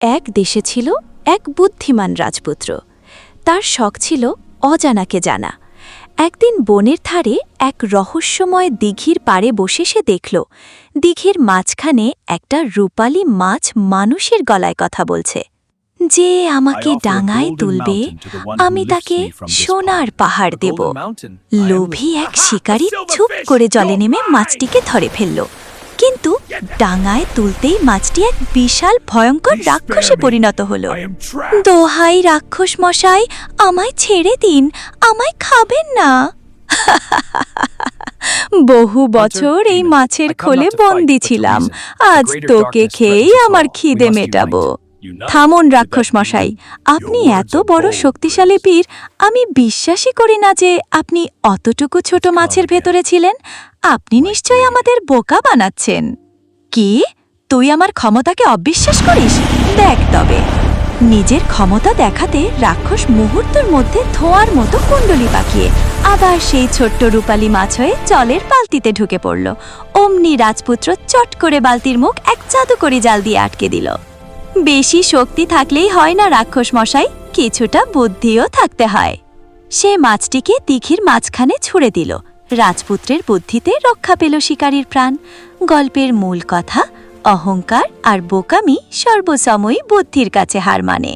এক দেশে ছিল এক বুদ্ধিমান রাজপুত্র। তার শখ ছিল অজানাকে জানা। একদিন বনের ধারে এক রহস্যময় দিঘির পাড়ে বসে সে দেখল দিঘির মাঝখানে একটা রূপালী মাছ মানুষের গলায় কথা বলছে। যে আমাকে ডাঙায় তুলবে আমি তাকে সোনার পাহাড় দেব। লোভী এক শিকারী চুপ করে জলে নেমে মাছটিকে ধরে ফেলল, কিন্তু ডাঙায় তুলতেই মাছটি এক বিশাল ভয়ঙ্কর রাক্ষসে পরিণত হল। দোহাই রাক্ষস মশাই, আমায় ছেড়ে দিন, আমায় খাবেন না। বহু বছর এই মাছের খোলে বন্দী ছিলাম, আজ তোকে খেয়েই আমার খিদে মেটাবো। থামুন রাক্ষস মশাই, আপনি এত বড় শক্তিশালী বীর, আমি বিশ্বাসই করি না যে আপনি অতটুকু ছোট মাছের ভেতরে ছিলেন। আপনি নিশ্চয়ই আমাদের বোকা বানাচ্ছেন। কি, তুই আমার ক্ষমতাকে অবিশ্বাস করিস? দেখ তবে। নিজের ক্ষমতা দেখাতে রাক্ষস মুহূর্তের মধ্যে ধোঁয়ার মতো কুণ্ডলি পাকিয়ে আবার সেই ছোট্ট রূপালী মাছ হয়ে জলের বালতিতে ঢুকে পড়ল। অমনি রাজপুত্র চট করে বালতির মুখ এক জাদুকরি জাল দিয়ে আটকে দিল। বেশি শক্তি থাকলেই হয় না রাক্ষস মশাই, কিছুটা বুদ্ধিও থাকতে হয়। সে মাছটিকে দিঘির মাঝখানে ছুঁড়ে দিল। রাজপুত্রের বুদ্ধিতে রক্ষা পেল শিকারীর প্রাণ। গল্পের মূল কথা, অহংকার আর বোকামি সর্বসময়ই বুদ্ধির কাছে হার মানে।